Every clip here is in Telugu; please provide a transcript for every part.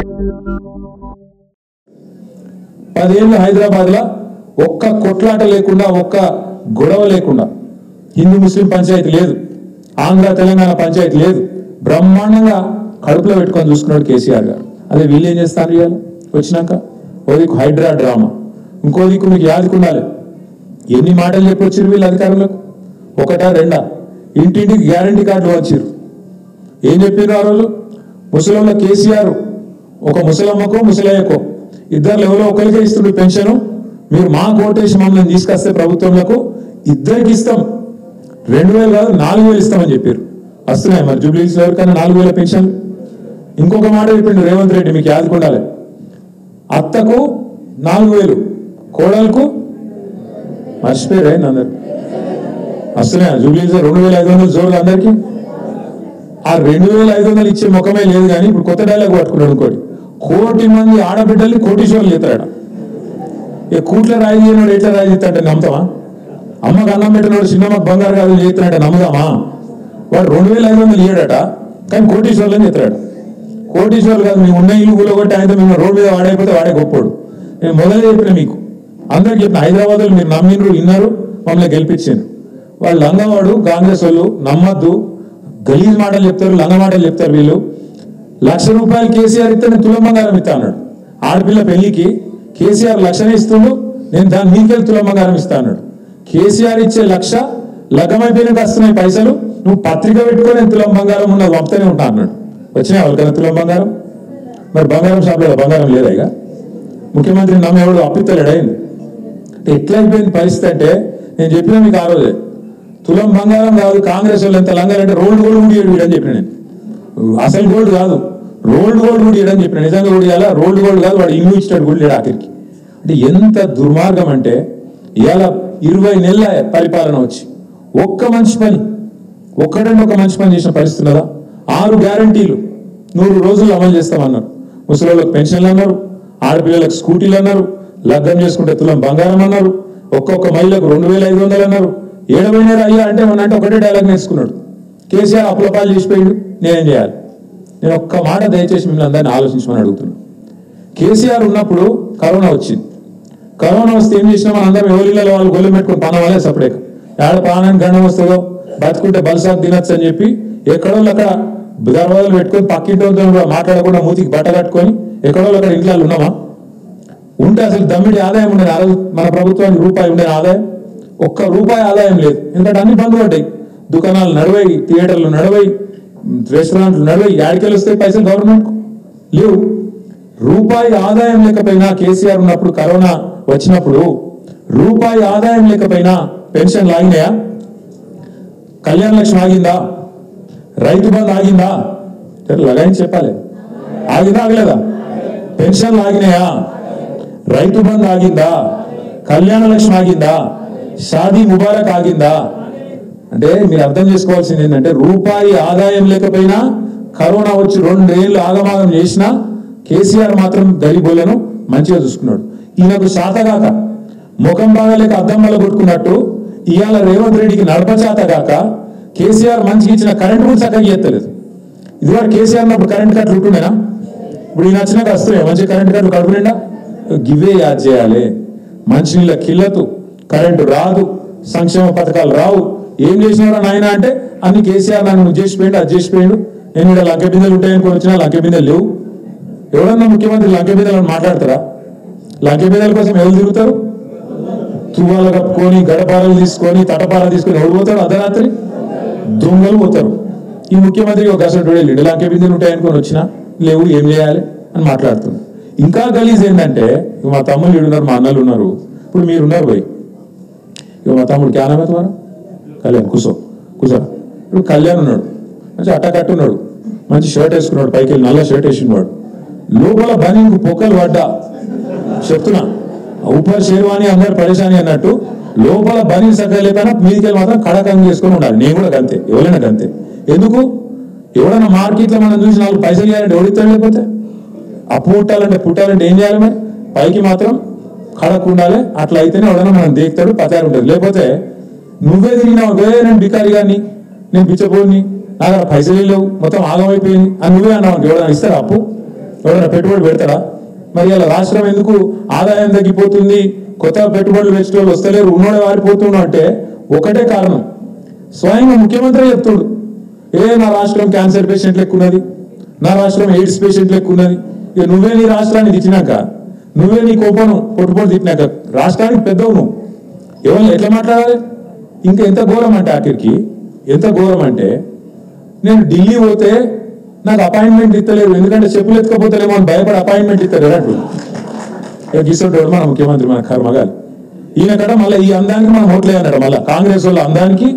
10 ఏళ్ళు హైదరాబాద్లో ఒక్క కొట్లాట లేకుండా ఒక్క గొడవ లేకుండా హిందూ ముస్లిం పంచాయతీ లేదు, ఆంధ్ర తెలంగాణ పంచాయతీ లేదు, బ్రహ్మాండంగా కడుపులో పెట్టుకొని చూసుకున్నాడు కేసీఆర్ గారు. అదే వీళ్ళు ఏం చేస్తారు ఇవాళ వచ్చినాక? ఓ దిక్కు హైడ్రా డ్రామా, ఇంకో దిక్కు మీకు యాదకుండాలి. ఎన్ని మాటలు చెప్పొచ్చారు వీళ్ళు అధికారులకు? ఒకటా రెండా? ఇంటింటికి గ్యారంటీ కార్డులు వచ్చారు. ఏం చెప్పారు ఆ రోజు? ముసలంలో కేసీఆర్ ఒక ముసలమ్మకో ముసలయ్యకో ఇద్దరు ఎవరో ఒకరికే ఇస్తుండ్రు పెన్షన్. మీరు మా కోటేసి మమ్మల్ని తీసుకొస్తే ప్రభుత్వంలో ఇద్దరికి ఇస్తాం, 2000 కాదు 4000 ఇస్తామని చెప్పారు. వస్తున్నాయి మరి జూబ్లీస్ ఎవరికైనా 4000 పెన్షన్. ఇంకొక మాట చెప్పిండు రేవంత్ రెడ్డి, మీకు యాదకుండాలి, అత్తకు 4000, కోడలకు మర్చిపోయారు అందరు. వస్తున్నాయి జూబ్లీస్ 2500 జోరుగా అందరికి. ఆ 2500 ఇచ్చే ముఖమే లేదు. కానీ ఇప్పుడు కొత్త డైలాగ్ పట్టుకున్నాడు అనుకోండి, 1 కోటి మంది ఆడబిడ్డల్ని కోటీశ్వర్లు చేస్తాడు. ఇక కూట్ల రాయి చేయనాడు ఎట్లా రాయి చేస్తాడంటే నమ్ముతామా? అమ్మకు అన్నం పెట్టినాడు చిన్నమ్మకు బంగారు కాదు చేస్తున్నాడంటే నమ్ముదామా? వాడు 2500 ఇయ్యాడట, కానీ కోటీశ్వర్లని చేస్తాడు. కోటీశ్వర్లు కాదు, మేము ఉన్న ఇల్లు కూలగొట్టి ఆయన మేము రోడ్డు మీద వాడైపోతే వాడే గొప్పోడు. నేను మొదలు చెప్పిన మీకు అందరికి చెప్పిన, హైదరాబాద్లో మీరు నమ్మినరు విన్నారు, మమ్మల్ని గెలిపించారు. వాళ్ళు లంగవాడు కాంగ్రెస్ వాళ్ళు నమ్మద్దు, గలీజ్ మాటలు చెప్తారు, లంగ మాటలు చెప్తారు. వీళ్ళు 1,00,000 రూపాయలు కేసీఆర్ ఇస్తే నేను తులం బంగారం ఇస్తా అన్నాడు. ఆడపిల్ల పెళ్లికి కేసీఆర్ 1,00,000 ఇస్తుండు, నేను దాని మీకెళ్ళి తులం బంగారం ఇస్తా అన్నాడు. కేసీఆర్ ఇచ్చే 1,00,000 లగ్గమైపోయినాక వస్తున్నాయి పైసలు, నువ్వు పత్రిక పెట్టుకొని నేను తులం బంగారం ఉన్నది పంపుతూనే ఉంటా అన్నాడు. వచ్చినాయి వాళ్ళకన్నా తులం బంగారం? మరి బంగారం షాప్లో బంగారం లేదా? ఇక ముఖ్యమంత్రి నమ్మ ఎవడు అప్పిత్తలేడు అయింది. ఎట్లా అయిపోయింది పరిస్థితి అంటే, నేను చెప్పినా మీకు ఆ రోజే, తులం బంగారం కాదు కాంగ్రెస్ వాళ్ళు ఎంత లంగాలంటే రోల్డ్ గోల్డ్ కూడా ఇవ్వడని చెప్పిన నేను. అసలు గోల్డ్ కాదు, రోల్డ్ గోల్డ్ కూడా ఇవ్వడని చెప్పిన. నిజంగా కూడా ఇవ్వాలా? రోల్డ్ గోల్డ్ కాదు, వాడు ఇల్లు ఇచ్చాడు కూడా లేడు ఆఖరికి. అంటే ఎంత దుర్మార్గం అంటే, ఇవాళ 20 నెలల పరిపాలన వచ్చి ఒక్క మంచి పని, ఒక్కడంటే ఒక మంచి పని చేసిన పరిస్థితి ఉన్నదా? 6 గ్యారంటీలు 100 రోజులు అమలు చేస్తామన్నారు. ముసలిళ్ళకి పెన్షన్లు అన్నారు, ఆడపిల్లలకు స్కూటీలు అన్నారు, లగ్గం చేసుకుంటే తులం బంగారం అన్నారు, ఒక్కొక్క మహిళకు 2500 అన్నారు. 70 అయ్యా అంటే అంటే ఒకటే డైలాగ్ నేర్చుకున్నాడు. కేసీఆర్ అప్పులపాలు చేసిపోయాడు, నేనేం చేయాలి? నేను ఒక్క మాట దయచేసి మిమ్మల్ని అందరినీ ఆలోచించమని అడుగుతున్నాను. కేసీఆర్ ఉన్నప్పుడు కరోనా వచ్చింది. కరోనా వస్తే ఏం చేసినా మన అందరం ఎవరిళ్ళలో వాళ్ళు గొల్లెం పెట్టుకుని పనవాలే సపరేట్. ఏడ ప్రాణానికి గండం వస్తుందో బతుకుంటే బలసాకు తినచ్చు అని చెప్పి ఎక్కడో అక్కడ దర్వాజాలు పెట్టుకొని పక్కింటి మాట్లాడకుండా మూతికి బట్ట కట్టుకొని ఎక్కడో అక్కడ ఇంట్లో ఉన్నామా? ఉంటే అసలు దమ్మిడి ఆదాయం ఉండేది. ఆ రోజు మన ప్రభుత్వానికి రూపాయి ఉండేది ఆదాయం, ఒక్క రూపాయి ఆదాయం లేదు. ఎందుకంటే అన్ని బంద్ పడ్డాయి, దుకాణాలు నడవాయి, థియేటర్లు నడవాయి, రెస్టారెంట్లు నడవాయి. యాడికెళ్ళి వస్తాయి పైసలు గవర్నమెంట్ లేవు. రూపాయి ఆదాయం లేకపోయినా కేసీఆర్ ఉన్నప్పుడు కరోనా వచ్చినప్పుడు రూపాయి ఆదాయం లేకపోయినా పెన్షన్లు ఆగినాయా? కళ్యాణ లక్ష్మి ఆగిందా? రైతు బంధు ఆగిందా? లగాయని చెప్పాలి, ఆగిందా ఆగలేదా? పెన్షన్లు ఆగినాయా? రైతు బంధు ఆగిందా? కళ్యాణ లక్ష్మి ఆగిందా? షాదీ ముబారక్ ఆగిందా? అంటే మీరు అర్థం చేసుకోవాల్సింది ఏంటంటే, రూపాయి ఆదాయం లేకపోయినా కరోనా వచ్చి 2 ఏళ్ళు ఆగమాగం చేసినా కేసీఆర్ మాత్రం గరీబోళ్లను మంచిగా చూసుకున్నాడు. ఈయనకు శాతగాక ముఖం బాగాలేక అద్దం వల్ల కొట్టుకున్నట్టు ఇవాళ రేవంత్ రెడ్డికి నడపచాతగాక కేసీఆర్ మంచిగా ఇచ్చిన కరెంట్ కూడా చక్కగా చేస్తలేదు. ఇదివరకు కేసీఆర్ ఉన్నప్పుడు కరెంట్ కట్లు ఉంటుండేనా? ఇప్పుడు ఈయన వచ్చినాక వస్తున్నాయి మంచి కరెంట్ కట్లు కడుపు నిండా. గివే యాద్ చేయాలి. మంచినీళ్ళ కిల్లతు, కరెంటు రాదు, సంక్షేమ పథకాలు రావు. ఏం చేసినారా నాయన అంటే అన్ని కేసీఆర్ నన్ను చేసిపోయిండు, అది చేసిపోయిండు. నేను ఇక్కడ లంకె బిందెలు ఉంటాయని కొని వచ్చినా లంకె బిందెలు లేవు. ఎవరన్నా ముఖ్యమంత్రి లంకె బిందెలను మాట్లాడతారా? లంకె బిందెల కోసం ఎవరు తిరుగుతారు? తువ్వాలు కప్పుకొని గడపారలు తీసుకొని తటపార తీసుకొని ఎవరు పోతారు? అర్ధరాత్రి దొంగలు పోతారు. ఈ ముఖ్యమంత్రి ఒక అసలు వెళ్ళి లంకె బిందెలు ఉంటాయనుకొని వచ్చినా లేవు, ఏం చేయాలి అని మాట్లాడుతున్నారు. ఇంకా గలీజ్ ఏంటంటే, మా తమ్ముళ్ళు ఉన్నారు, మా అన్నలు ఉన్నారు, ఇప్పుడు మీరున్నారు పోయి. ఇక మా తమ్ముడు క్యానమే ద్వారా కళ్యాణ్ కుసో ఇప్పుడు కళ్యాణ్ ఉన్నాడు, మంచి అట్టకట్టు ఉన్నాడు, మంచి షర్ట్ వేసుకున్నాడు, పైకి వెళ్ళి నల్ల షర్ట్ వేసినవాడు, లోపల బనీకు పొక్కలు పడ్డా చెప్తున్నా, ఊపర్ షేర్వాణి అందరు పరేషాని అన్నట్టు లోపల బనీ సక్కగా లేకపోయినా మీదికెళ్ళి మాత్రం కడకంగా చేసుకొని ఉండాలి. నేను కూడా గంతే, ఎవరైనా గంతే. ఎందుకు? ఎవరైనా మార్కెట్లో మనం చూసి 4 పైసలు ఇవ్వాలంటే ఎవరిస్తాడు? లేకపోతే అప్పు పుట్టాలంటే ఏం చేయాలి? మరి పైకి మాత్రం కడకు ఉండాలి. అట్లా అయితేనే ఎవడన్నా మనం దేకుతాడు, పతారు ఉంటుంది. లేకపోతే నువ్వే తిరిగినావు, నేను బికారి గారిని, నేను బిచ్చపోని, నాకు పైసలు లేవు, మొత్తం ఆగమైపోయింది అని నువ్వే అన్నావు, ఎవడన్నా ఇస్తారా? అప్పు ఎవరైనా పెట్టుబడి పెడతారా? మరి ఇలా రాష్ట్రం ఎందుకు ఆదాయం తగ్గిపోతుంది, కొత్త పెట్టుబడులు వేసే వాళ్ళు వస్తలేరు, ఉన్నోడే వారిపోతున్నాడు అంటే ఒకటే కారణం. స్వయంగా ముఖ్యమంత్రి చెప్తుడు, నా రాష్ట్రం క్యాన్సర్ పేషెంట్లు ఎక్కువ ఉన్నది, నా రాష్ట్రం ఎయిడ్స్ పేషెంట్లు ఎక్కువ ఉన్నది. ఇక నువ్వే నీ రాష్ట్రాన్ని తిట్టినాక, నువ్వే నీ కోపను పొట్టుపోటు తిట్టినాక రాష్ట్రానికి పెద్దవు నువ్వు ఎవరు ఎట్లా మాట్లాడాలి? ఇంకా ఎంత ఘోరం అంటే ఆఖరికి ఎంత ఘోరం అంటే, నేను ఢిల్లీ పోతే నాకు అపాయింట్మెంట్ ఇస్తలేరు, ఎందుకంటే చెప్పులు ఎత్తుకపోతలేమో అని భయపడి అపాయింట్మెంట్ ఇస్తారు అన్నట్టు. ఇక గీసోటోడు మన ముఖ్యమంత్రి, మన కర్మగాలి. ఈయన కడ మళ్ళీ ఈ అందానికి మనం ఓట్లే అన్నాడు. మళ్ళీ కాంగ్రెస్ వాళ్ళ అందానికి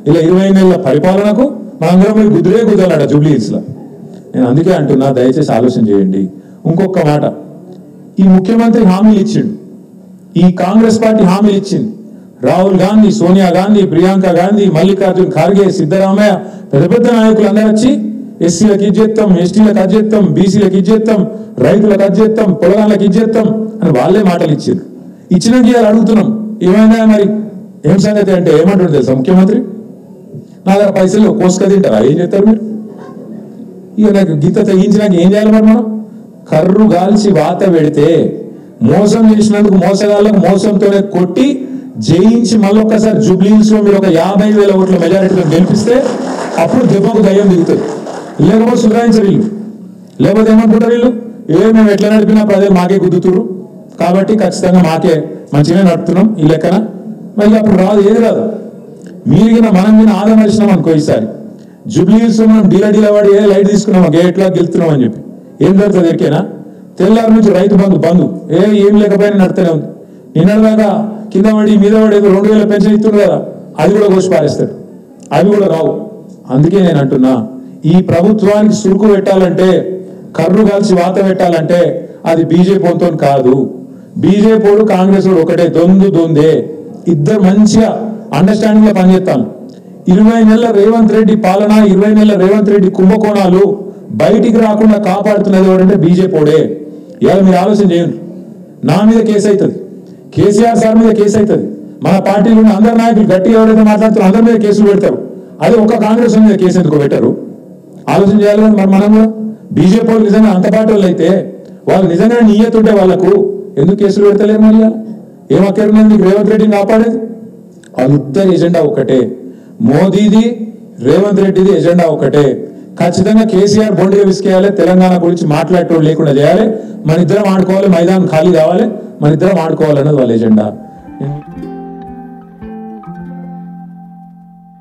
ఇలా 20 నెలల పరిపాలనకు మనందరం మీరు గుద్దులే గుద్దాలట జూబ్లీ హిల్స్లో. నేను అందుకే అంటున్నా, దయచేసి ఆలోచన చేయండి. ఇంకొక మాట, ఈ ముఖ్యమంత్రి హామీలు ఇచ్చిండు, ఈ కాంగ్రెస్ పార్టీ హామీలు ఇచ్చింది. రాహుల్ గాంధీ, సోనియా గాంధీ, ప్రియాంక గాంధీ, మల్లికార్జున్ ఖార్గే, సిద్ధరామయ్య, పెద్ద పెద్ద నాయకులు అందరూ వచ్చి ఎస్సీలకు ఇచ్చేస్తాం, ఎస్టీలకు అజ్జేస్తాం, బీసీలకు ఇచ్చేస్తాం, రైతులకు అజ్జేస్తాం, పొలగాళ్ళకి ఇచ్చేస్తాం అని వాళ్ళే మాటలు ఇచ్చారు. ఇచ్చినాక ఇవాళ అడుగుతున్నాం, ఏమైనా మరి ఏం సంగతి అంటే ఏమంటాడు తెలుసా ముఖ్యమంత్రి? నా దగ్గర పైసలు కోసుక తింటారా, ఏం చేస్తారు మీరు? ఇక నాకు గీత తెగించినాక ఏం చేయాలి మరి? మనం కర్రు గాల్చి వాత పెడితే మోసం చేసినందుకు మోసగాళ్ళకు మోసంతోనే కొట్టి జయించి మళ్ళొక్కసారి జూబ్లీ హిల్స్ లో మీరు ఒక 50,000 ఓట్ల మెజారిటీలో గెలిపిస్తే అప్పుడు దెబ్బకు దయ్యం దిగుతుంది. లేకపోతే సుధారించరు వీళ్ళు. లేకపోతే ఏమనుకుంటారు వీళ్ళు, మేము ఎట్లా నడిపినా ప్రజలు మాకే గుద్దుతురు కాబట్టి ఖచ్చితంగా మాకే మంచిగా నడుపుతున్నాం ఈ లెక్కన. మళ్ళీ అప్పుడు రాదు, ఏది రాదు. మీరు మనం ఆదరణ వచ్చినాం అనుకో, ఈసారి జూబ్లీ హిల్స్ మనం డీలా వాడి లైట్ తీసుకున్నాం, గేట్లా గెలుతున్నాం అని చెప్పి ఏం జరుగుతుంది ఎరికేనా? తెల్లారి నుంచి రైతు బంధు ఏం లేకపోయినా నడుతూనే ఉంది. నిన్నటిదాకా కింద పడి మీద పడి 2,000 పెన్షన్ ఇస్తుంది కదా, అది కూడా కోసి పారేస్తాడు, అవి కూడా రావు. అందుకే నేను అంటున్నా, ఈ ప్రభుత్వానికి సురుకు పెట్టాలంటే, కర్రు కలిసి వాత పెట్టాలంటే అది బీజేపీతో కాదు. బీజేపీ కాంగ్రెస్ ఒకటే, దొందే. ఇద్దరు మంచిగా అండర్స్టాండింగ్ లో పనిచేస్తాను. 20 నెలల రేవంత్ రెడ్డి పాలన, 20 నెలల రేవంత్ రెడ్డి కుంభకోణాలు బయటికి రాకుండా కాపాడుతున్నది ఎవరంటే బీజేపీడే. ఇవాళ మీరు ఆలోచన చేయండి, నా మీద కేసు అవుతుంది, కేసీఆర్ సార్ మీద కేసు అవుతుంది, మన పార్టీలో ఉన్న అందరు నాయకులు గట్టిగా ఎవరైతే మాట్లాడుతారో అందరి మీద కేసులు పెడతారు. అదే ఒక్క కాంగ్రెస్ మీద కేసు ఎందుకు పెట్టారు? ఆలోచన చేయాలి కదా మరి. మనం కూడా బీజేపీ వాళ్ళు నిజంగా అంత పార్టీ వాళ్ళు అయితే, వాళ్ళు నిజంగా నియత ఉంటే వాళ్ళకు ఎందుకు కేసులు పెడతలేరు? మరి ఏమక్కర్లేదు మీకు రేవంత్ రెడ్డిని కాపాడేది? వాళ్ళిద్దరు ఎజెండా ఒకటే, మోదీది రేవంత్ రెడ్డిది ఎజెండా ఒకటే. ఖచ్చితంగా కేసీఆర్ బొండిగా విసికేయాలి, తెలంగాణ గురించి మాట్లాడటం లేకుండా చేయాలి, మన ఇద్దరం ఆడుకోవాలి, మైదానం ఖాళీ కావాలి, మన ఇద్దరం ఆడుకోవాలన్నది వాళ్ళ ఎజెండా.